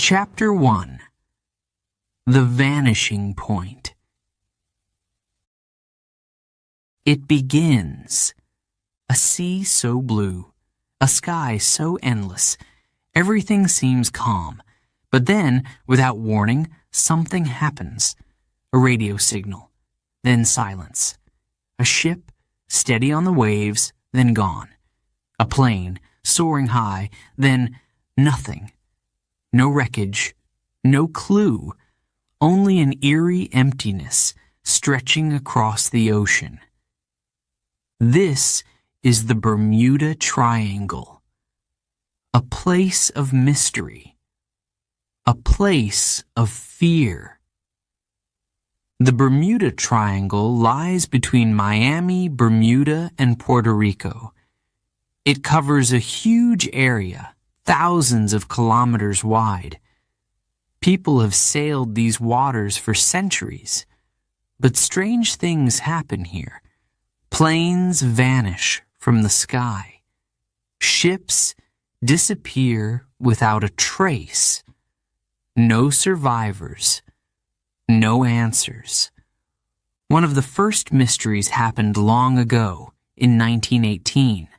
Chapter 1. The Vanishing Point. It begins. A sea so blue, a sky so endless, everything seems calm. But then, without warning, something happens. A radio signal, then silence. A ship, steady on the waves, then gone. A plane, soaring high, then nothing. No wreckage, no clue, only an eerie emptiness stretching across the ocean. This is the Bermuda Triangle, a place of mystery, a place of fear. The Bermuda Triangle lies between Miami, Bermuda, and Puerto Rico. It covers a huge area, thousands of kilometers wide. People have sailed these waters for centuries, but strange things happen here. Planes vanish from the sky. Ships disappear without a trace. No survivors. No answers. One of the first mysteries happened long ago, in 1918.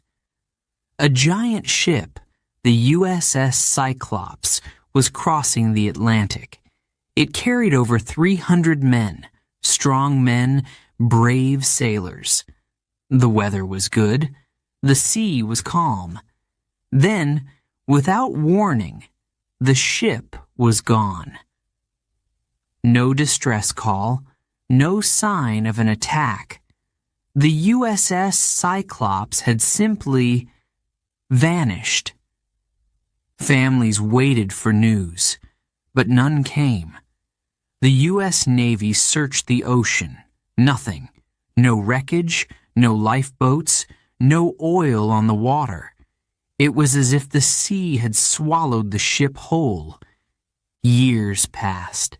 A giant ship, the USS Cyclops, was crossing the Atlantic. It carried over 300 men, strong men, brave sailors. The weather was good. The sea was calm. Then, without warning, the ship was gone. No distress call, no sign of an attack. The USS Cyclops had simply vanished. Families waited for news, but none came. The U.S. Navy searched the ocean. Nothing. No wreckage, no lifeboats, no oil on the water. It was as if the sea had swallowed the ship whole. Years passed.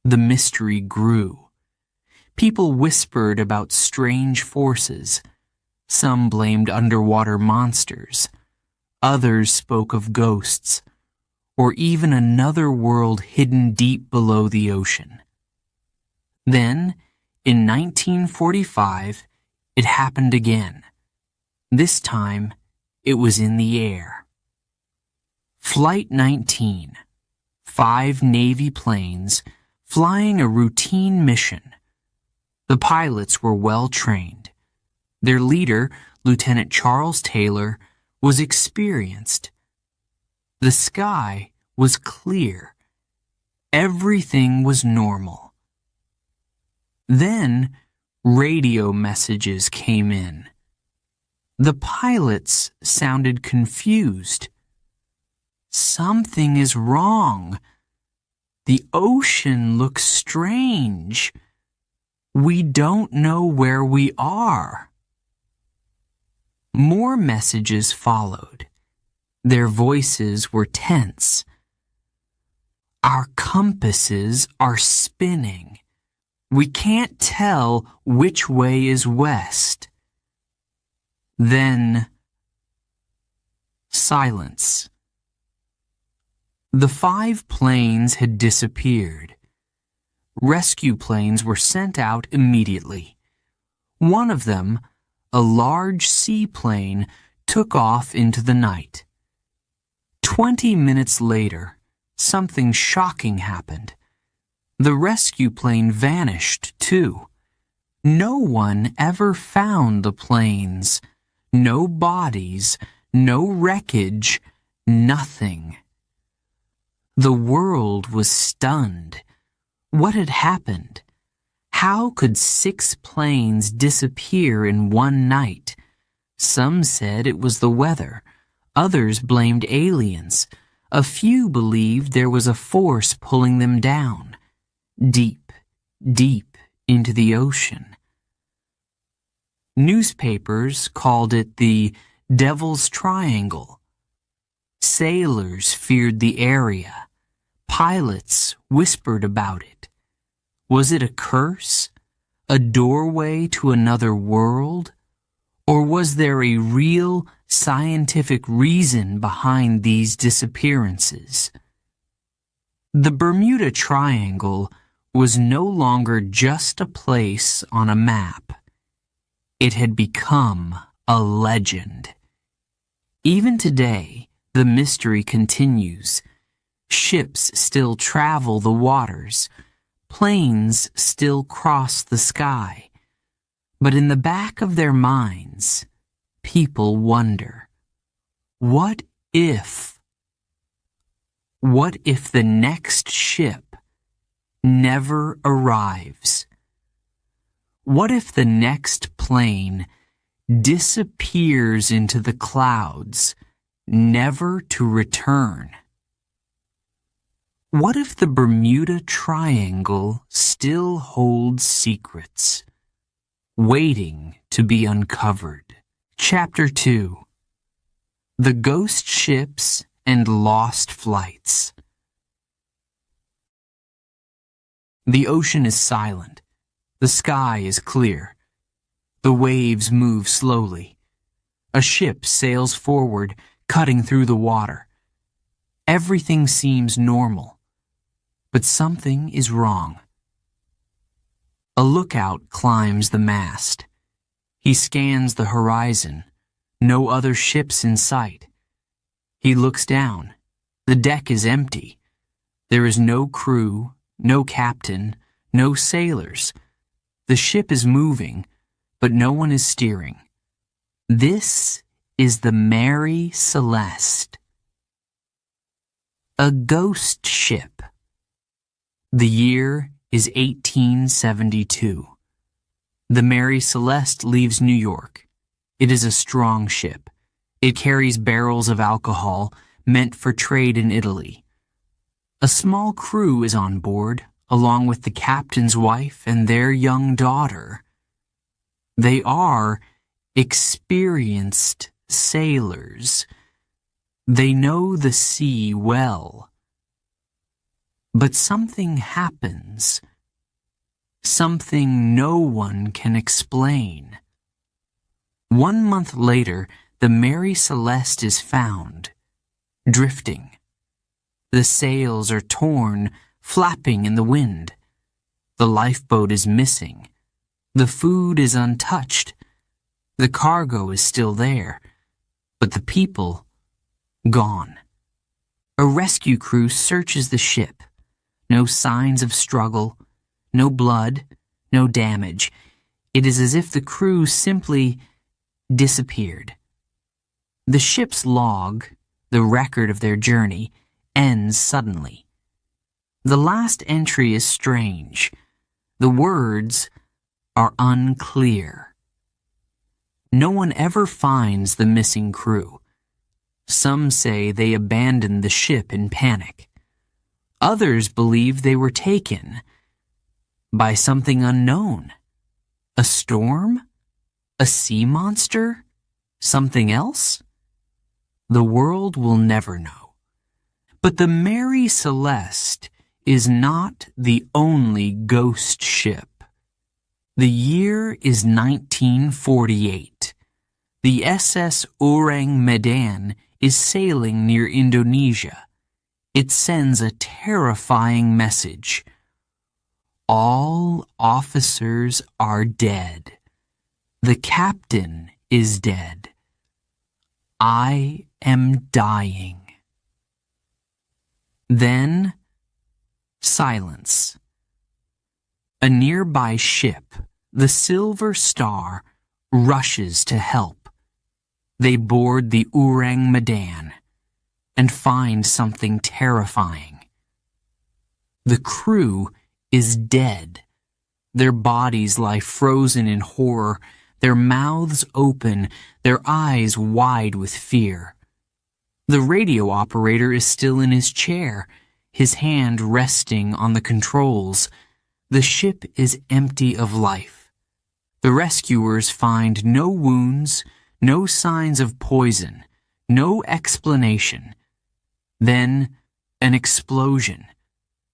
The mystery grew. People whispered about strange forces. Some blamed underwater monsters. Others spoke of ghosts, or even another world hidden deep below the ocean. Then, in 1945, it happened again. This time, it was in the air. Flight 19, 5 Navy planes flying a routine mission. The pilots were well trained. Their leader, Lieutenant Charles Taylor, was experienced. The sky was clear. Everything was normal. Then, radio messages came in. The pilots sounded confused. Something is wrong. The ocean looks strange. We don't know where we are. More messages followed. Their voices were tense. Our compasses are spinning. We can't tell which way is west. Then, silence. The 5 planes had disappeared. Rescue planes were sent out immediately. One of them, a large seaplane, took off into the night. 20 minutes later, something shocking happened. The rescue plane vanished, too. No one ever found the planes. No bodies, no wreckage, nothing. The world was stunned. What had happened? How could 6 planes disappear in one night? Some said it was the weather. Others blamed aliens. A few believed there was a force pulling them down, deep, deep into the ocean. Newspapers called it the Devil's Triangle. Sailors feared the area. Pilots whispered about it. Was it a curse? A doorway to another world? Or was there a real scientific reason behind these disappearances? The Bermuda Triangle was no longer just a place on a map. It had become a legend. Even today, the mystery continues. Ships still travel the waters. Planes still cross the sky. But in the back of their minds, people wonder, what if the next ship never arrives? What if the next plane disappears into the clouds, never to return? What if the Bermuda Triangle still holds secrets, waiting to be uncovered? Chapter 2. The Ghost Ships and Lost Flights. The ocean is silent. The sky is clear. The waves move slowly. A ship sails forward, cutting through the water. Everything seems normal, but something is wrong. A lookout climbs the mast. He scans the horizon. No other ships in sight. He looks down. The deck is empty. There is no crew, no captain, no sailors. The ship is moving, but no one is steering. This is the Mary Celeste. A ghost ship. The year is 1872. The Mary Celeste leaves New York. It is a strong ship. It carries barrels of alcohol meant for trade in Italy. A small crew is on board, along with the captain's wife and their young daughter. They are experienced sailors. They know the sea well. But something happens. Something no one can explain. 1 month later, the Mary Celeste is found, drifting. The sails are torn, flapping in the wind. The lifeboat is missing. The food is untouched. The cargo is still there, but the people, gone. A rescue crew searches the ship. No signs of struggle, no blood, no damage. It is as if the crew simply disappeared. The ship's log, the record of their journey, ends suddenly. The last entry is strange. The words are unclear. No one ever finds the missing crew. Some say they abandoned the ship in panic. Others believe they were taken by something unknown. A storm? A sea monster? Something else? The world will never know. But the Mary Celeste is not the only ghost ship. The year is 1948. The SS Orang Medan is sailing near Indonesia. It sends a terrifying message. All officers are dead. The captain is dead. I am dying. Then, silence. A nearby ship, the Silver Star, rushes to help. They board the Orang Medan and find something terrifying. The crew is dead. Their bodies lie frozen in horror, their mouths open, their eyes wide with fear. The radio operator is still in his chair, his hand resting on the controls. The ship is empty of life. The rescuers find no wounds, no signs of poison, no explanation. Then, an explosion.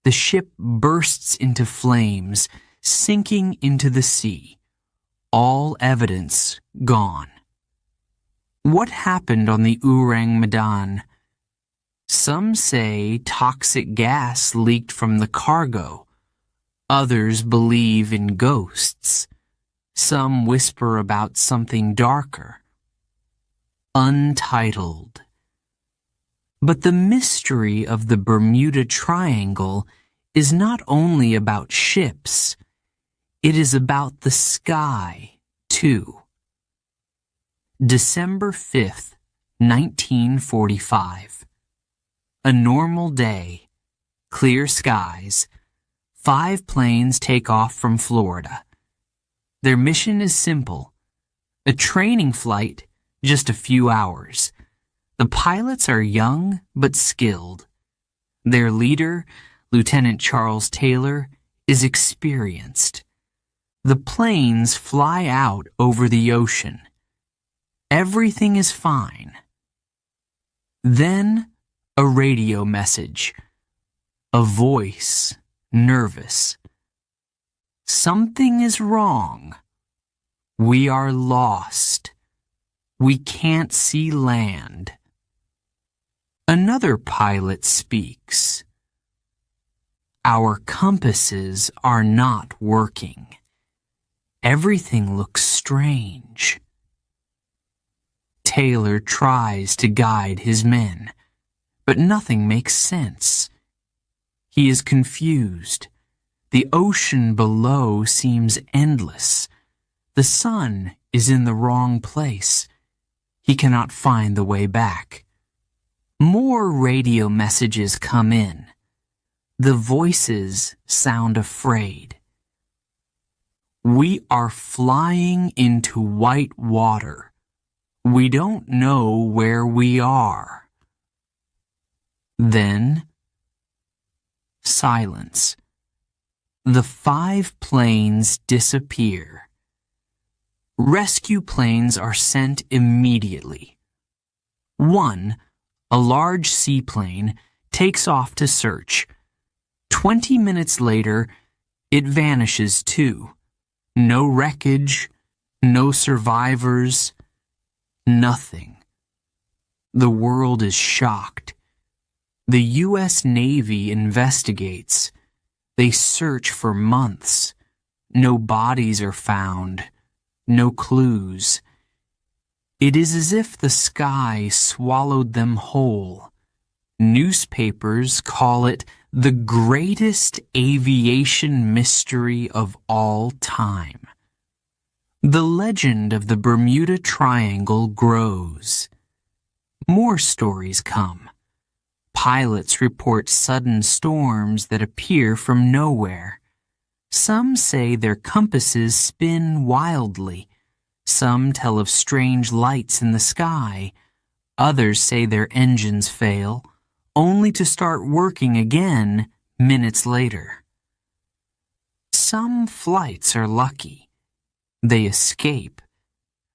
The ship bursts into flames, sinking into the sea. All evidence gone. What happened on the Orang Medan? Some say toxic gas leaked from the cargo. Others believe in ghosts. Some whisper about something darker. Untitled. But the mystery of the Bermuda Triangle is not only about ships. It is about the sky, too. December 5th, 1945. A normal day. Clear skies. 5 planes take off from Florida. Their mission is simple. A training flight, just a few hours. The pilots are young but skilled. Their leader, Lieutenant Charles Taylor, is experienced. The planes fly out over the ocean. Everything is fine. Then, a radio message. A voice, nervous. Something is wrong. We are lost. We can't see land. Another pilot speaks. Our compasses are not working. Everything looks strange. Taylor tries to guide his men, but nothing makes sense. He is confused. The ocean below seems endless. The sun is in the wrong place. He cannot find the way back. More radio messages come in. The voices sound afraid. We are flying into white water. We don't know where we are. Then, silence. The 5 planes disappear. Rescue planes are sent immediately. One, a large seaplane, takes off to search. 20 minutes later, it vanishes too. No wreckage, no survivors, nothing. The world is shocked. The U.S. Navy investigates. They search for months. No bodies are found. No clues. It is as if the sky swallowed them whole. Newspapers call it the greatest aviation mystery of all time. The legend of the Bermuda Triangle grows. More stories come. Pilots report sudden storms that appear from nowhere. Some say their compasses spin wildly. Some tell of strange lights in the sky. Others say their engines fail, only to start working again minutes later. Some flights are lucky. They escape.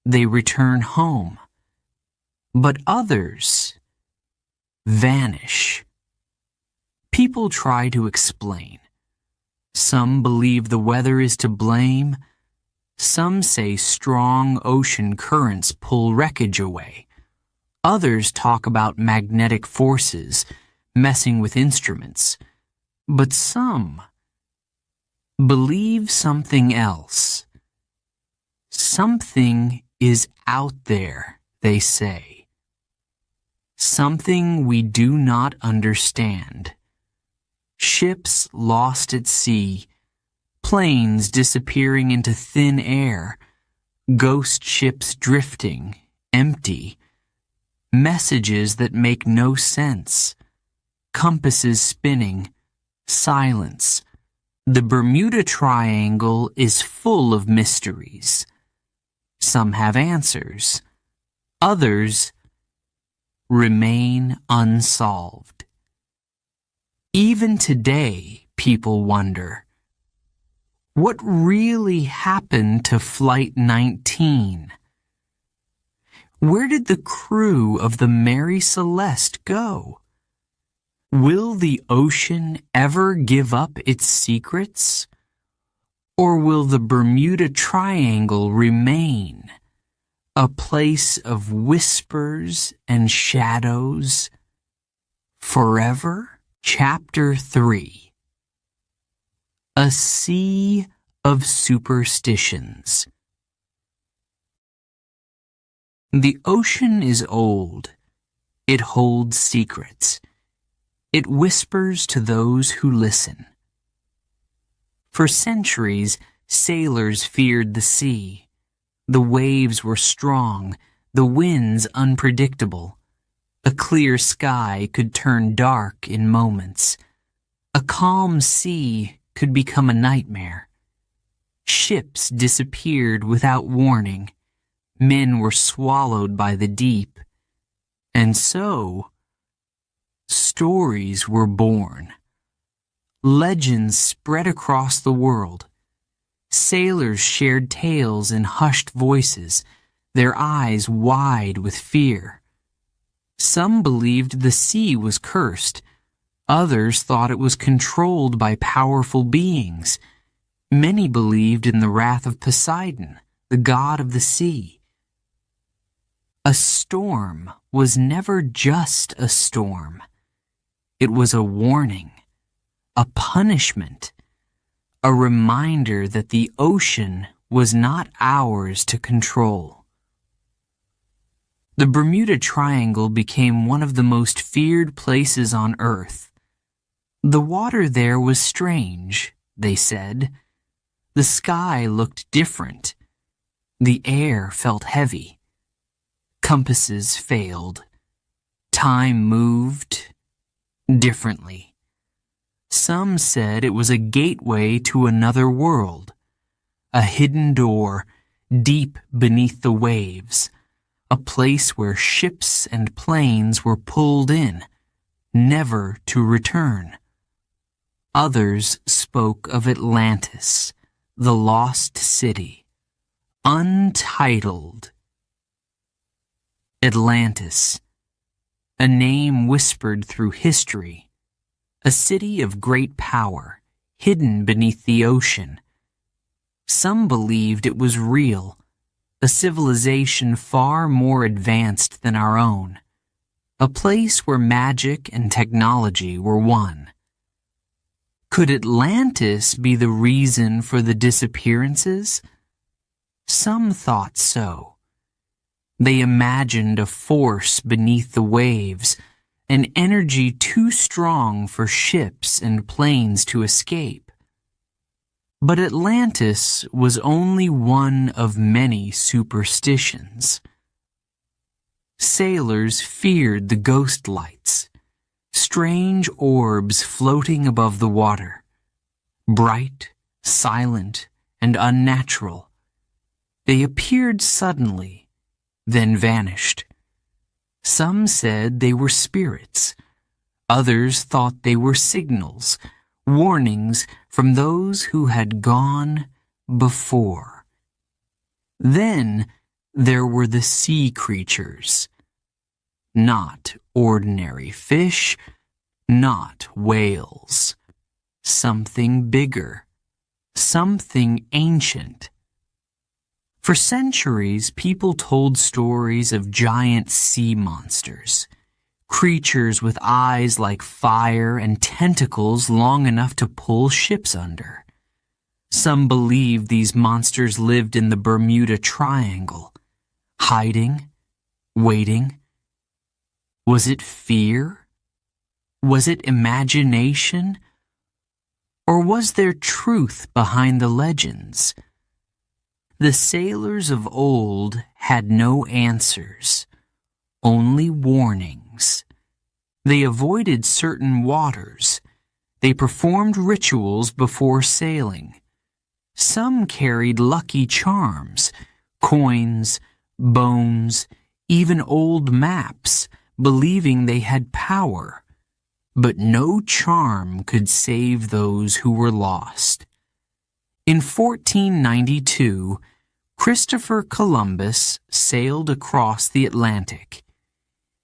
They return home. But others vanish. People try to explain. Some believe the weather is to blame. Some say strong ocean currents pull wreckage away. Others talk about magnetic forces messing with instruments. But some believe something else. Something is out there, they say. Something we do not understand. Ships lost at sea, planes disappearing into thin air, ghost ships drifting, empty, messages that make no sense, compasses spinning, silence. The Bermuda Triangle is full of mysteries. Some have answers. Others remain unsolved. Even today, people wonder, what really happened to Flight 19? Where did the crew of the Mary Celeste go? Will the ocean ever give up its secrets? Or will the Bermuda Triangle remain a place of whispers and shadows Forever, Chapter 3. A Sea of Superstitions. The ocean is old. It holds secrets. It whispers to those who listen. For centuries, sailors feared the sea. The waves were strong, the winds unpredictable. A clear sky could turn dark in moments. A calm sea could become a nightmare. Ships disappeared without warning. Men were swallowed by the deep. And so, stories were born. Legends spread across the world. Sailors shared tales in hushed voices, their eyes wide with fear. Some believed the sea was cursed. Others thought it was controlled by powerful beings. Many believed in the wrath of Poseidon, the god of the sea. A storm was never just a storm. It was a warning, a punishment, a reminder that the ocean was not ours to control. The Bermuda Triangle became one of the most feared places on Earth. The water there was strange, they said. The sky looked different. The air felt heavy. Compasses failed. Time moved differently. Some said it was a gateway to another world, a hidden door deep beneath the waves, a place where ships and planes were pulled in, never to return. Others spoke of Atlantis, the lost city, untitled. Atlantis, a name whispered through history, a city of great power, hidden beneath the ocean. Some believed it was real, a civilization far more advanced than our own, a place where magic and technology were one. Could Atlantis be the reason for the disappearances? Some thought so. They imagined a force beneath the waves, an energy too strong for ships and planes to escape. But Atlantis was only one of many superstitions. Sailors feared the ghost lights, strange orbs floating above the water, bright, silent, and unnatural. They appeared suddenly, then vanished. Some said they were spirits. Others thought they were signals, warnings from those who had gone before. Then there were the sea creatures. Not ordinary fish, not whales. Something bigger, something ancient. For centuries, people told stories of giant sea monsters, creatures with eyes like fire and tentacles long enough to pull ships under. Some believed these monsters lived in the Bermuda Triangle, hiding, waiting. Was it fear? Was it imagination? Or was there truth behind the legends? The sailors of old had no answers, only warnings. They avoided certain waters. They performed rituals before sailing. Some carried lucky charms, coins, bones, even old maps, believing they had power. But no charm could save those who were lost. In 1492, Christopher Columbus sailed across the Atlantic.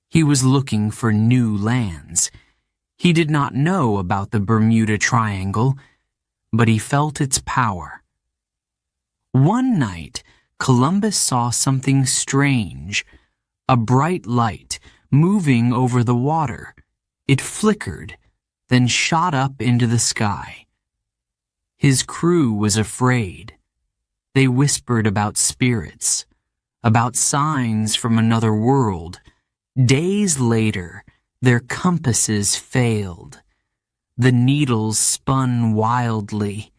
He was looking for new lands. He did not know about the Bermuda Triangle, but he felt its power. One night, Columbus saw something strange, a bright light moving over the water. It flickered, then shot up into the sky. His crew was afraid. They whispered about spirits, about signs from another world. Days later, their compasses failed. The needles spun wildly.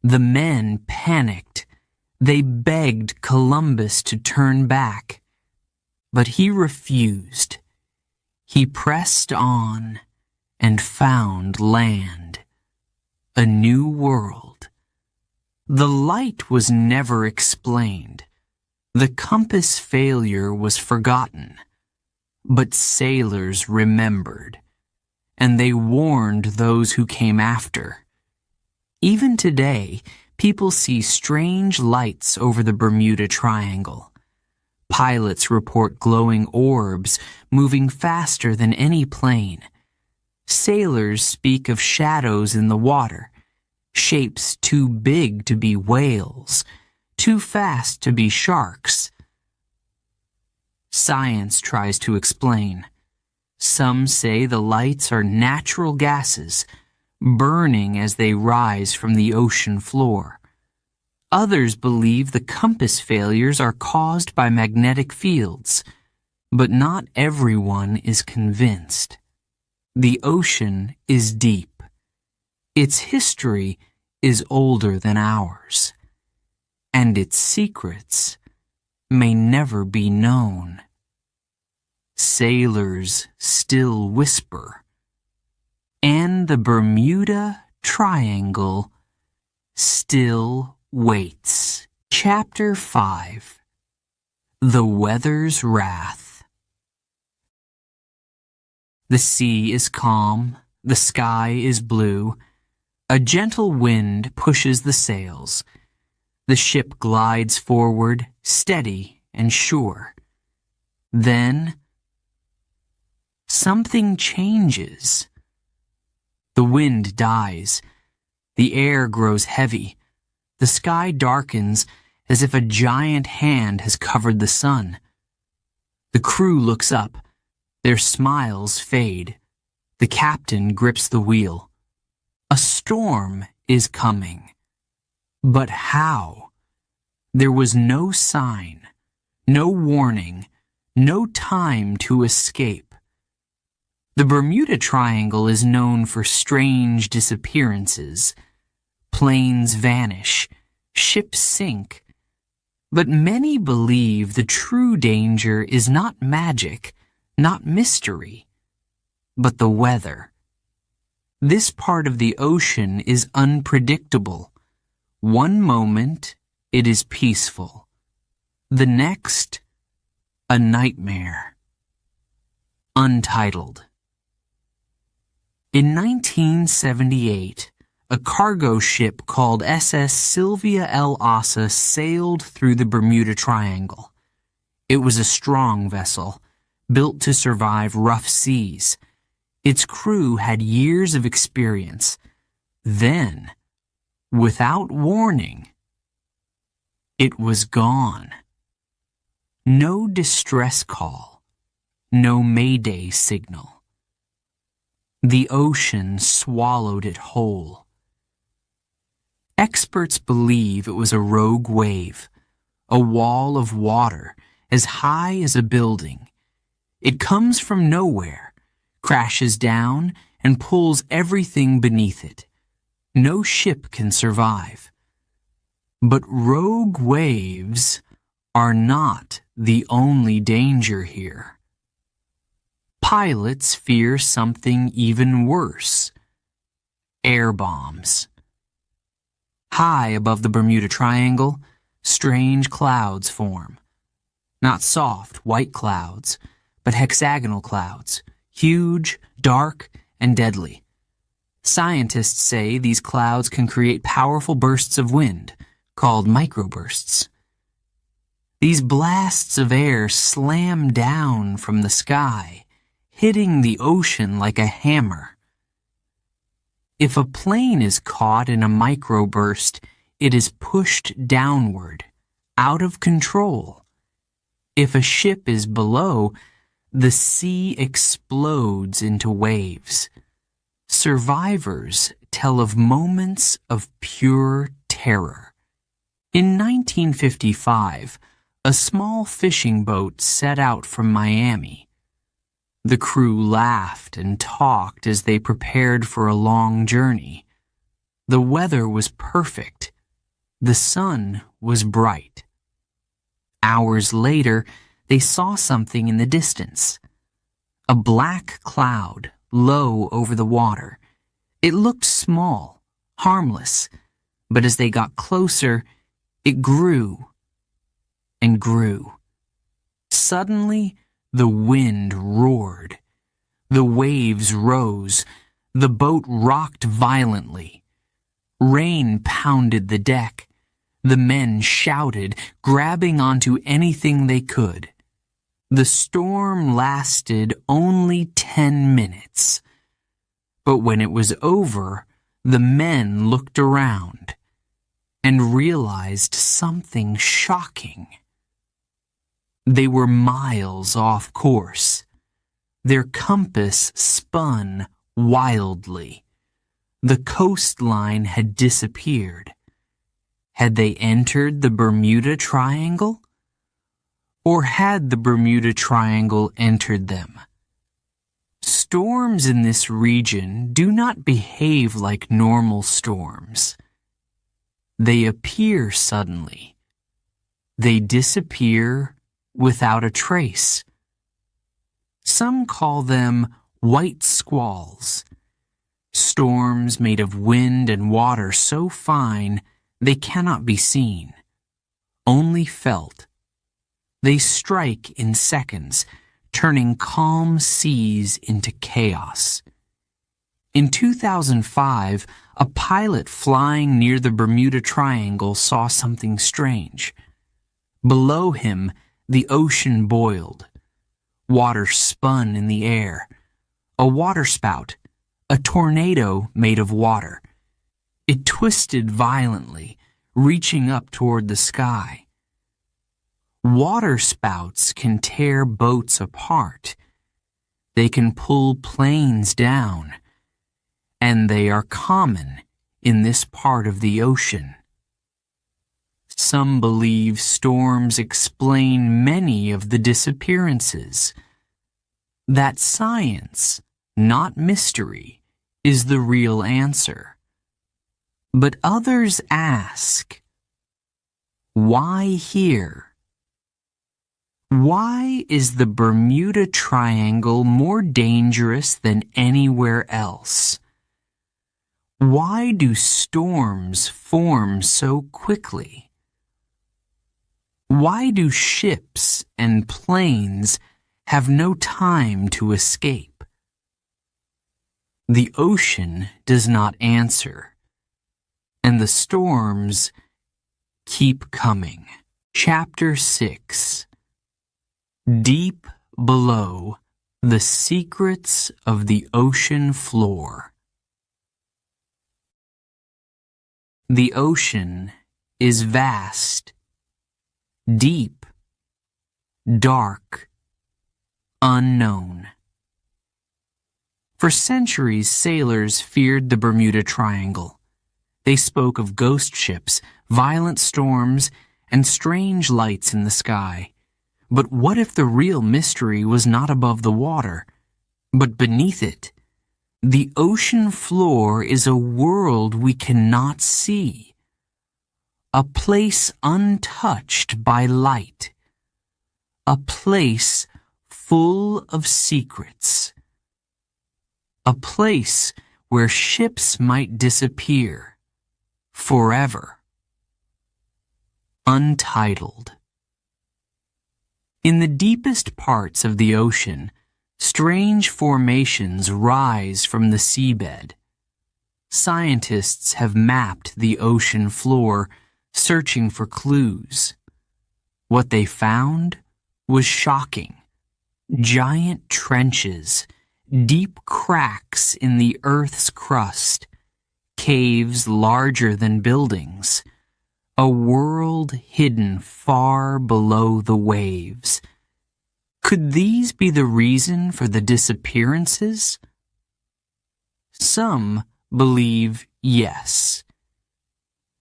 The men panicked. They begged Columbus to turn back. But he refused. He pressed on and found land, a new world. The light was never explained. The compass failure was forgotten. But sailors remembered, and they warned those who came after. Even today, people see strange lights over the Bermuda Triangle. Pilots report glowing orbs moving faster than any plane. Sailors speak of shadows in the water, shapes too big to be whales, too fast to be sharks. Science tries to explain. Some say the lights are natural gases, burning as they rise from the ocean floor. Others believe the compass failures are caused by magnetic fields, but not everyone is convinced. The ocean is deep. Its history is older than ours, and its secrets may never be known. Sailors still whisper, and the Bermuda Triangle still waits. Chapter 5. The Weather's Wrath. The sea is calm, the sky is blue. A gentle wind pushes the sails. The ship glides forward, steady and sure. Then, something changes. The wind dies. The air grows heavy. The sky darkens as if a giant hand has covered the sun. The crew looks up. Their smiles fade. The captain grips the wheel. A storm is coming. But how? There was no sign, no warning, no time to escape. The Bermuda Triangle is known for strange disappearances. Planes vanish, ships sink. But many believe the true danger is not magic, not mystery, but the weather. This part of the ocean is unpredictable. One moment, it is peaceful. The next, a nightmare. Untitled. In 1978, a cargo ship called SS Sylvia L. Assa sailed through the Bermuda Triangle. It was a strong vessel, built to survive rough seas. Its crew had years of experience. Then, without warning, it was gone. No distress call, no mayday signal. The ocean swallowed it whole. Experts believe it was a rogue wave, a wall of water as high as a building. It comes from nowhere, crashes down, and pulls everything beneath it. No ship can survive. But rogue waves are not the only danger here. Pilots fear something even worse. Air bombs. High above the Bermuda Triangle, strange clouds form. Not soft, white clouds, but hexagonal clouds, huge, dark, and deadly. Scientists say these clouds can create powerful bursts of wind, called microbursts. These blasts of air slam down from the sky, hitting the ocean like a hammer. If a plane is caught in a microburst, it is pushed downward, out of control. If a ship is below, the sea explodes into waves. Survivors tell of moments of pure terror. In 1955, a small fishing boat set out from Miami. The crew laughed and talked as they prepared for a long journey. The weather was perfect. The sun was bright. Hours later, they saw something in the distance. A black cloud, low over the water. It looked small, harmless, but as they got closer, it grew and grew. Suddenly, the wind roared. The waves rose. The boat rocked violently. Rain pounded the deck. The men shouted, grabbing onto anything they could. The storm lasted only 10 minutes. But when it was over, the men looked around and realized something shocking. They were miles off course. Their compass spun wildly. The coastline had disappeared. Had they entered the Bermuda Triangle? Or had the Bermuda Triangle entered them? Storms in this region do not behave like normal storms. They appear suddenly. They disappear without a trace. Some call them white squalls, storms made of wind and water so fine they cannot be seen, only felt. They strike in seconds, turning calm seas into chaos. In 2005, a pilot flying near the Bermuda Triangle saw something strange. Below him, the ocean boiled. Water spun in the air. A waterspout, a tornado made of water. It twisted violently, reaching up toward the sky. Waterspouts can tear boats apart. They can pull planes down. And they are common in this part of the ocean. Some believe storms explain many of the disappearances. That science, not mystery, is the real answer. But others ask, why here? Why is the Bermuda Triangle more dangerous than anywhere else? Why do storms form so quickly? Why do ships and planes have no time to escape? The ocean does not answer, and the storms keep coming. Chapter 6. Deep Below the Secrets of the Ocean Floor. The ocean is vast, deep, dark, unknown. For centuries, sailors feared the Bermuda Triangle. They spoke of ghost ships, violent storms, and strange lights in the sky. But what if the real mystery was not above the water, but beneath it? The ocean floor is a world we cannot see, a place untouched by light, a place full of secrets, a place where ships might disappear forever. Untitled. In the deepest parts of the ocean, strange formations rise from the seabed. Scientists have mapped the ocean floor, searching for clues. What they found was shocking. Giant trenches, deep cracks in the Earth's crust, caves larger than buildings, a world hidden far below the waves. Could these be the reason for the disappearances? Some believe yes.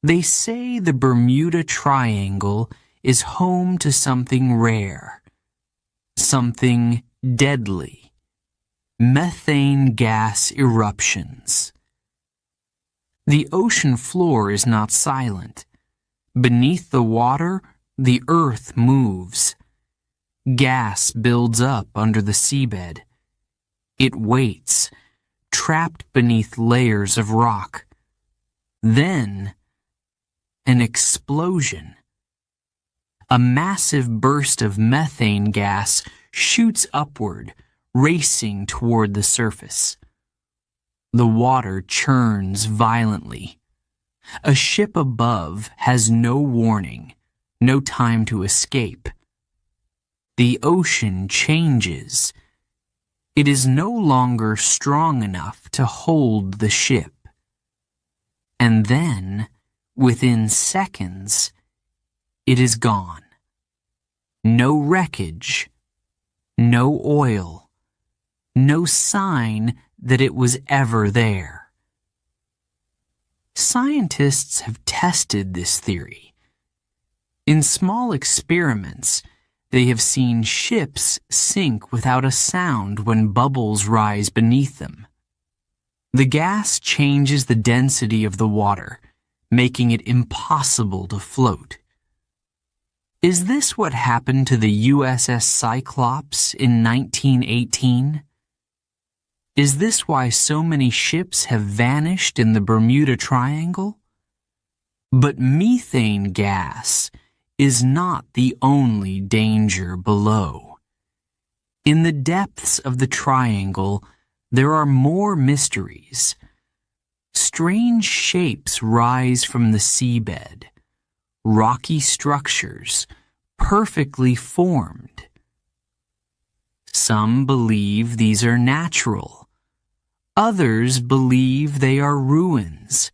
They say the Bermuda Triangle is home to something rare, something deadly: methane gas eruptions. The ocean floor is not silent. Beneath the water, the earth moves. Gas builds up under the seabed. It waits, trapped beneath layers of rock. Then, an explosion. A massive burst of methane gas shoots upward, racing toward the surface. The water churns violently. A ship above has no warning, no time to escape. The ocean changes. It is no longer strong enough to hold the ship. And then, within seconds, it is gone. No wreckage, no oil, no sign that it was ever there. Scientists have tested this theory. In small experiments, they have seen ships sink without a sound when bubbles rise beneath them. The gas changes the density of the water, making it impossible to float. Is this what happened to the USS Cyclops in 1918? Is this why so many ships have vanished in the Bermuda Triangle? But methane gas is not the only danger below. In the depths of the triangle, there are more mysteries. Strange shapes rise from the seabed, rocky structures, perfectly formed. Some believe these are natural. Others believe they are ruins,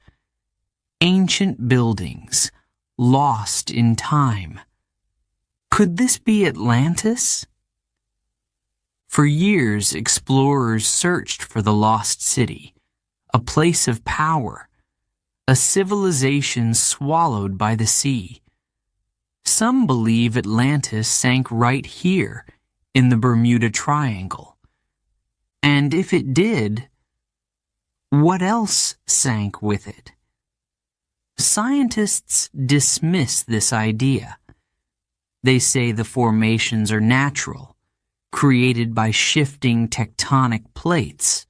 ancient buildings, lost in time. Could this be Atlantis? For years, explorers searched for the lost city, a place of power, a civilization swallowed by the sea. Some believe Atlantis sank right here in the Bermuda Triangle. And if it did, what else sank with it? Scientists dismiss this idea. They say the formations are natural, created by shifting tectonic plates.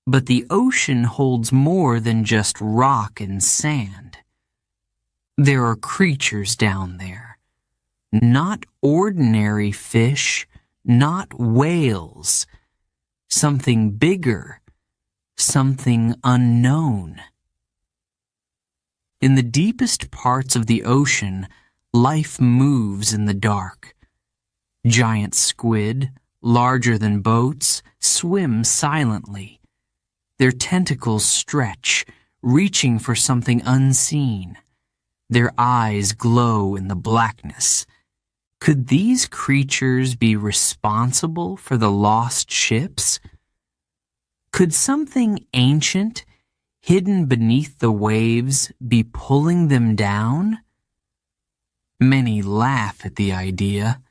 But the ocean holds more than just rock and sand. There are creatures down there. Not ordinary fish, not whales. Something bigger, something unknown. In the deepest parts of the ocean, life moves in the dark. Giant squid, larger than boats, swim silently. Their tentacles stretch, reaching for something unseen. Their eyes glow in the blackness. Could these creatures be responsible for the lost ships? Could something ancient, hidden beneath the waves, be pulling them down? Many laugh at the idea.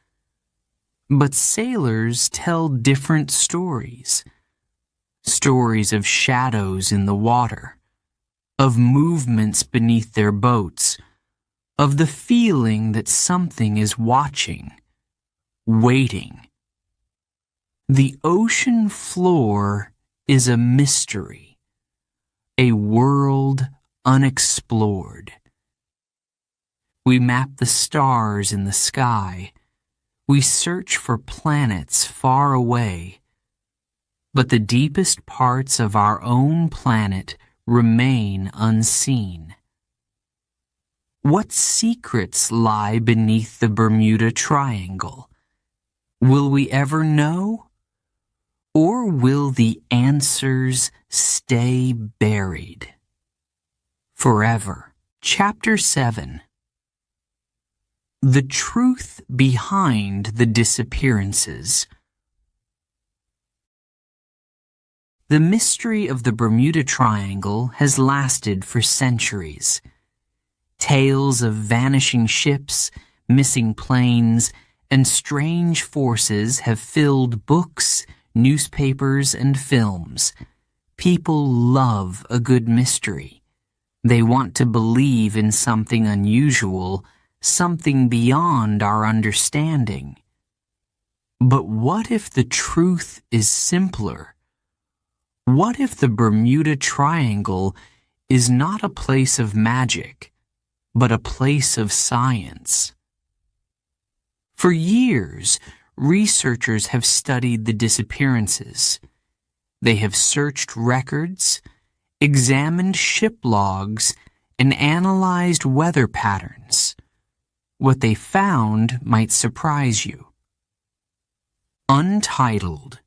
But sailors tell different stories. Stories of shadows in the water, of movements beneath their boats, of the feeling that something is watching, waiting. The ocean floor is a mystery, a world unexplored. We map the stars in the sky. We search for planets far away. But the deepest parts of our own planet remain unseen. What secrets lie beneath the Bermuda Triangle? Will we ever know? Or will the answers stay buried forever? Chapter 7. The truth behind the disappearances. The mystery of the Bermuda Triangle has lasted for centuries. Tales of vanishing ships, missing planes, and strange forces have filled books, newspapers, and films. People love a good mystery. They want to believe in something unusual, something beyond our understanding. But what if the truth is simpler? What if the Bermuda Triangle is not a place of magic, but a place of science? For years, researchers have studied the disappearances. They have searched records, examined ship logs, and analyzed weather patterns. What they found might surprise you. Untitled.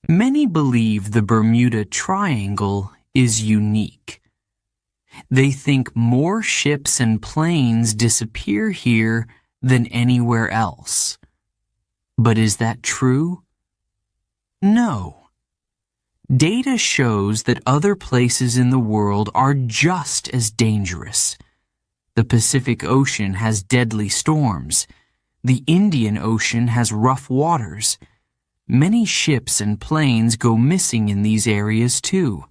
Many believe the Bermuda Triangle is unique. They think more ships and planes disappear here than anywhere else. But is that true? No. Data shows that other places in the world are just as dangerous. The Pacific Ocean has deadly storms. The Indian Ocean has rough waters. Many ships and planes go missing in these areas too.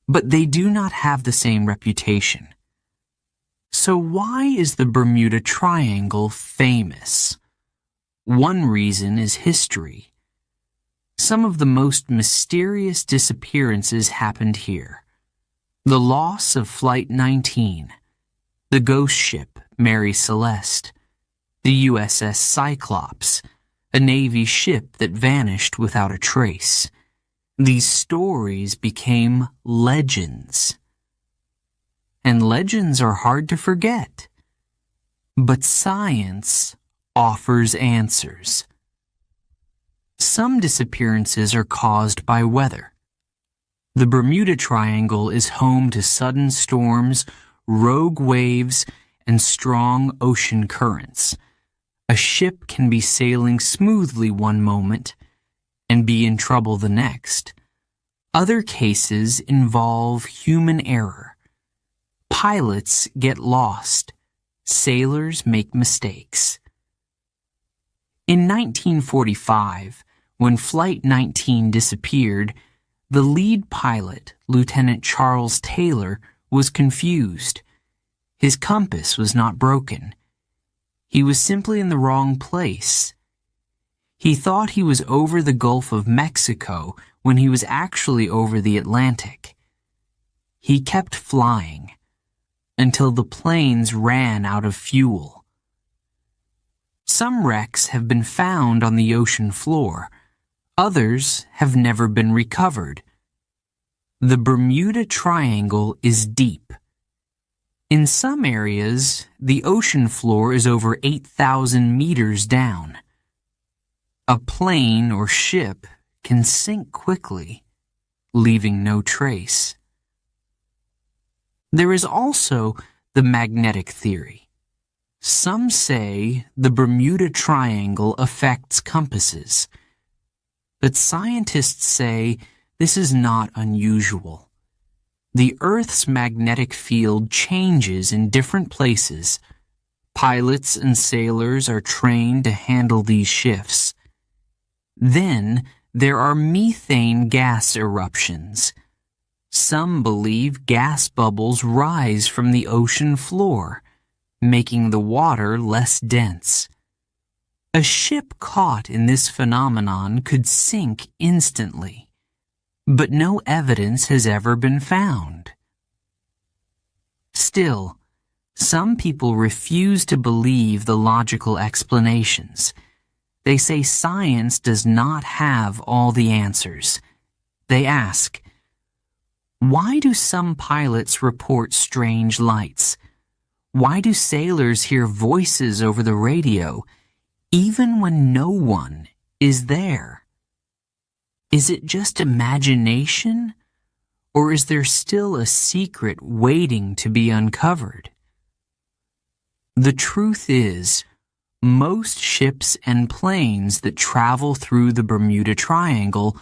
But they do not have the same reputation. So why is the Bermuda Triangle famous? One reason is history. Some of the most mysterious disappearances happened here. The loss of Flight 19, the ghost ship Mary Celeste, the USS Cyclops, a Navy ship that vanished without a trace. These stories became legends. And legends are hard to forget. But science offers answers. Some disappearances are caused by weather. The Bermuda Triangle is home to sudden storms, rogue waves, and strong ocean currents. A ship can be sailing smoothly one moment and be in trouble the next. Other cases involve human error. Pilots get lost. Sailors make mistakes. In 1945, when Flight 19 disappeared, the lead pilot, Lieutenant Charles Taylor, was confused. His compass was not broken. He was simply in the wrong place. He thought he was over the Gulf of Mexico when he was actually over the Atlantic. He kept flying until the planes ran out of fuel. Some wrecks have been found on the ocean floor. Others have never been recovered. The Bermuda Triangle is deep. In some areas, the ocean floor is over 8,000 meters down. A plane or ship can sink quickly, leaving no trace. There is also the magnetic theory. Some say the Bermuda Triangle affects compasses, but scientists say this is not unusual. The Earth's magnetic field changes in different places. Pilots and sailors are trained to handle these shifts. Then there are methane gas eruptions. Some believe gas bubbles rise from the ocean floor, making the water less dense. A ship caught in this phenomenon could sink instantly, but no evidence has ever been found. Still, some people refuse to believe the logical explanations. They say science does not have all the answers. They ask, why do some pilots report strange lights? Why do sailors hear voices over the radio, even when no one is there? Is it just imagination, or is there still a secret waiting to be uncovered? The truth is, most ships and planes that travel through the Bermuda Triangle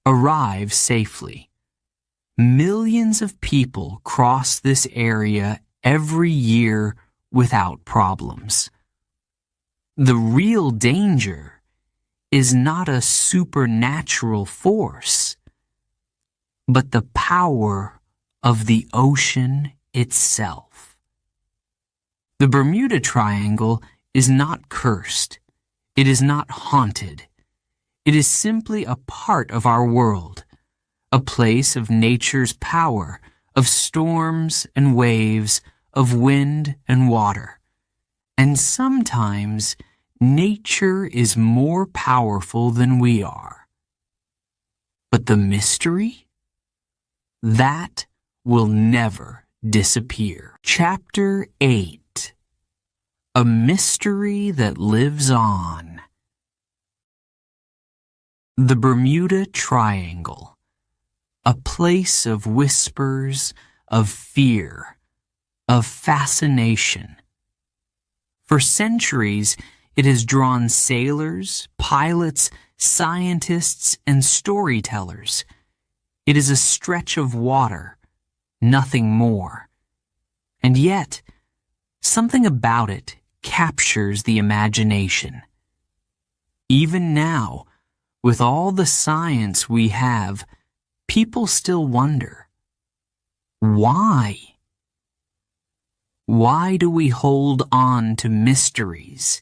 arrive safely. Millions of people cross this area every year without problems. The real danger is not a supernatural force, but the power of the ocean itself. The Bermuda Triangle is not cursed. It is not haunted. It is simply a part of our world, a place of nature's power, of storms and waves, of wind and water. And sometimes nature is more powerful than we are. But the mystery? That will never disappear. Chapter 8. A mystery that lives on. The Bermuda Triangle. A place of whispers, of fear, of fascination. For centuries, it has drawn sailors, pilots, scientists, and storytellers. It is a stretch of water, nothing more. And yet, something about it captures the imagination. Even now, with all the science we have, people still wonder, why? Why do we hold on to mysteries,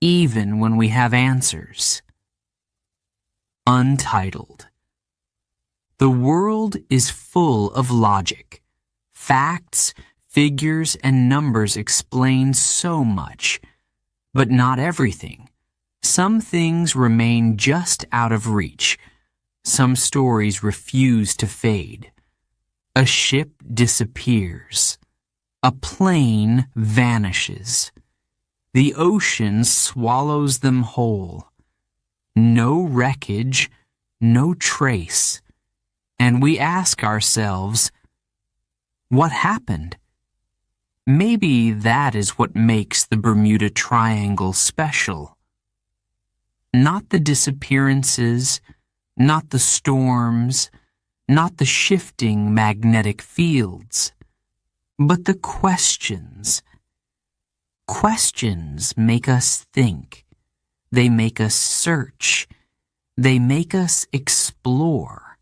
even when we have answers? Untitled. The world is full of logic. Facts, figures, and numbers explain so much, but not everything. Some things remain just out of reach. Some stories refuse to fade. A ship disappears. A plane vanishes. The ocean swallows them whole. No wreckage, no trace. And we ask ourselves, what happened? Maybe that is what makes the Bermuda Triangle special. Not the disappearances, not the storms, not the shifting magnetic fields, but the questions. Questions make us think. They make us search. They make us explore.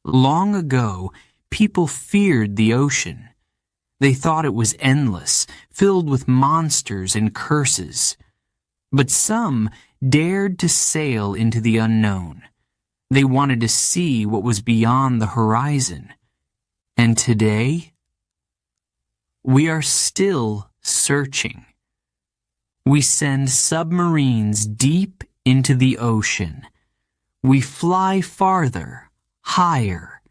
Long ago, people feared the ocean. They thought it was endless, filled with monsters and curses. But some dared to sail into the unknown. They wanted to see what was beyond the horizon. And today, we are still searching. We send submarines deep into the ocean. We fly farther, higher.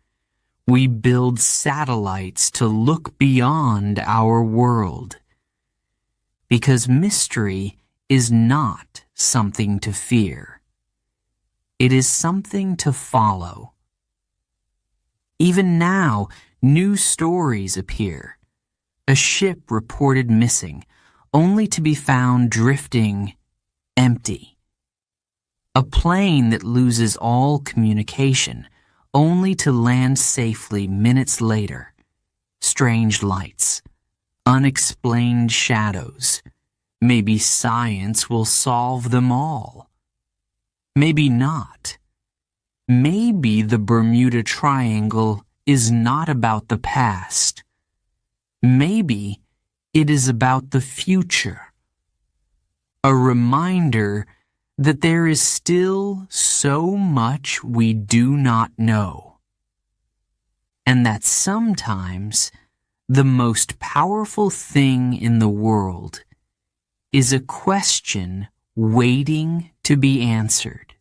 We build satellites to look beyond our world. Because mystery is not something to fear. It is something to follow. Even now, new stories appear. A ship reported missing, only to be found drifting empty. A plane that loses all communication, only to land safely minutes later. Strange lights, unexplained shadows. Maybe science will solve them all. Maybe not. Maybe the Bermuda Triangle is not about the past. Maybe it is about the future. A reminder that there is still so much we do not know. And that sometimes the most powerful thing in the world is a question waiting to be answered.